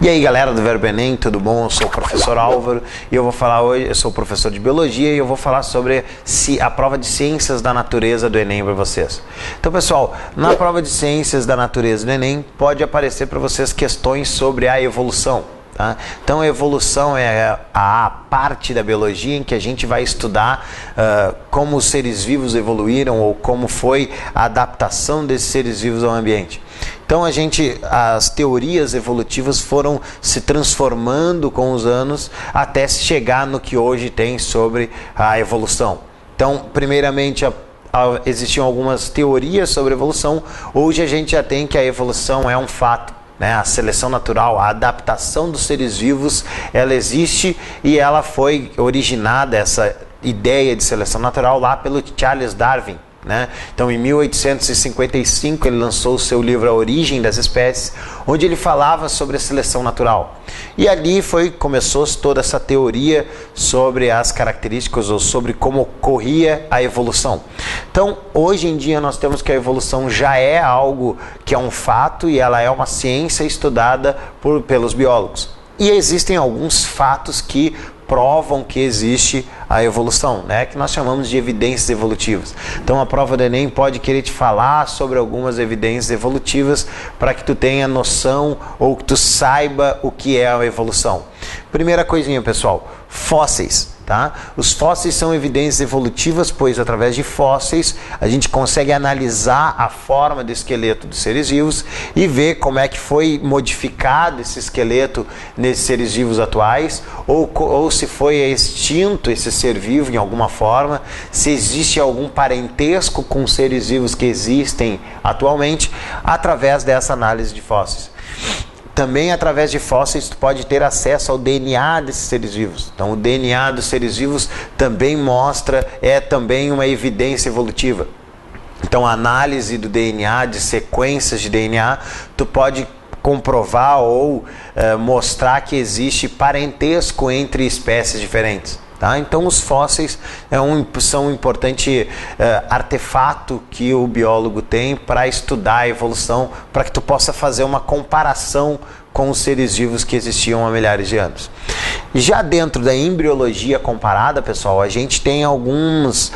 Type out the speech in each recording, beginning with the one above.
E aí galera do Verbo Enem, tudo bom? Eu sou o professor Álvaro e eu vou falar hoje, eu sou professor de Biologia e eu vou falar sobre a prova de Ciências da Natureza do Enem para vocês. Então pessoal, na prova de Ciências da Natureza do Enem pode aparecer para vocês questões sobre a evolução. Tá? Então a evolução é a parte da biologia em que a gente vai estudar como os seres vivos evoluíram ou como foi a adaptação desses seres vivos ao ambiente. Então as teorias evolutivas foram se transformando com os anos até chegar no que hoje tem sobre a evolução. Então, primeiramente, existiam algumas teorias sobre evolução. Hoje a gente já tem que a evolução é um fato. A seleção natural, a adaptação dos seres vivos, ela existe e ela foi originada, essa ideia de seleção natural, lá pelo Charles Darwin. Então, em 1855, ele lançou o seu livro A Origem das Espécies, onde ele falava sobre a seleção natural. E ali começou toda essa teoria sobre as características ou sobre como ocorria a evolução. Então, hoje em dia, nós temos que a evolução já é algo que é um fato e ela é uma ciência estudada pelos biólogos. E existem alguns fatos que provam que existe a evolução, que nós chamamos de evidências evolutivas. Então a prova do Enem pode querer te falar sobre algumas evidências evolutivas para que tu tenha noção ou que tu saiba o que é a evolução. Primeira coisinha, pessoal, fósseis. Os fósseis são evidências evolutivas, pois através de fósseis a gente consegue analisar a forma do esqueleto dos seres vivos e ver como é que foi modificado esse esqueleto nesses seres vivos atuais, ou se foi extinto esse ser vivo em alguma forma, se existe algum parentesco com os seres vivos que existem atualmente, através dessa análise de fósseis. Também através de fósseis tu pode ter acesso ao DNA desses seres vivos. Então o DNA dos seres vivos também é também uma evidência evolutiva. Então a análise do DNA, de sequências de DNA, tu pode comprovar ou mostrar que existe parentesco entre espécies diferentes. Então os fósseis são um importante artefato que o biólogo tem para estudar a evolução, para que tu possa fazer uma comparação com os seres vivos que existiam há milhares de anos. Já dentro da embriologia comparada, pessoal, a gente tem alguns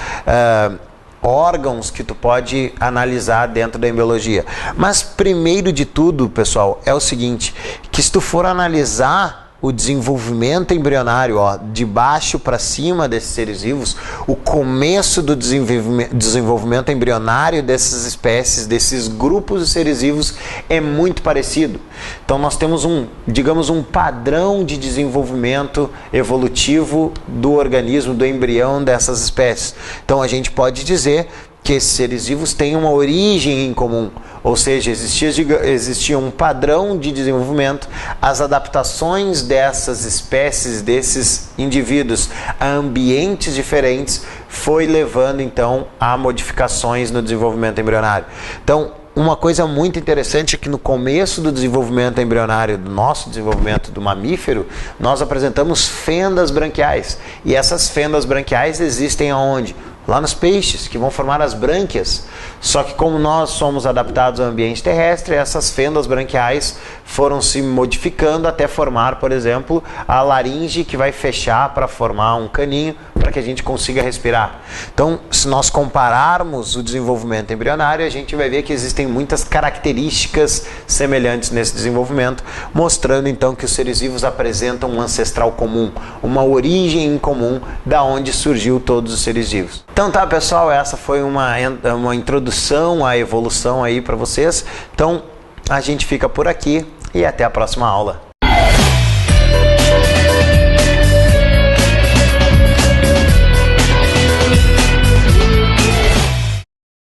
órgãos que tu pode analisar dentro da embriologia. Mas primeiro de tudo, pessoal, é o seguinte, que se tu for analisar o desenvolvimento embrionário, de baixo para cima desses seres vivos, o começo do desenvolvimento embrionário dessas espécies, desses grupos de seres vivos, é muito parecido. Então nós temos digamos um padrão de desenvolvimento evolutivo do organismo, do embrião dessas espécies. Então a gente pode dizer que esses seres vivos têm uma origem em comum, ou seja, existia um padrão de desenvolvimento, as adaptações dessas espécies, desses indivíduos a ambientes diferentes, foi levando então a modificações no desenvolvimento embrionário. Então, uma coisa muito interessante é que no começo do desenvolvimento embrionário, do nosso desenvolvimento do mamífero, nós apresentamos fendas branquiais. E essas fendas branquiais existem aonde? Lá nos peixes, que vão formar as brânquias. Só que como nós somos adaptados ao ambiente terrestre, essas fendas branquiais foram se modificando até formar, por exemplo, a laringe, que vai fechar para formar um caninho para que a gente consiga respirar. Então, se nós compararmos o desenvolvimento embrionário, a gente vai ver que existem muitas características semelhantes nesse desenvolvimento, mostrando então que os seres vivos apresentam um ancestral comum, uma origem em comum da onde surgiu todos os seres vivos. Então tá, pessoal, essa foi uma introdução à evolução aí para vocês. Então a gente fica por aqui e até a próxima aula.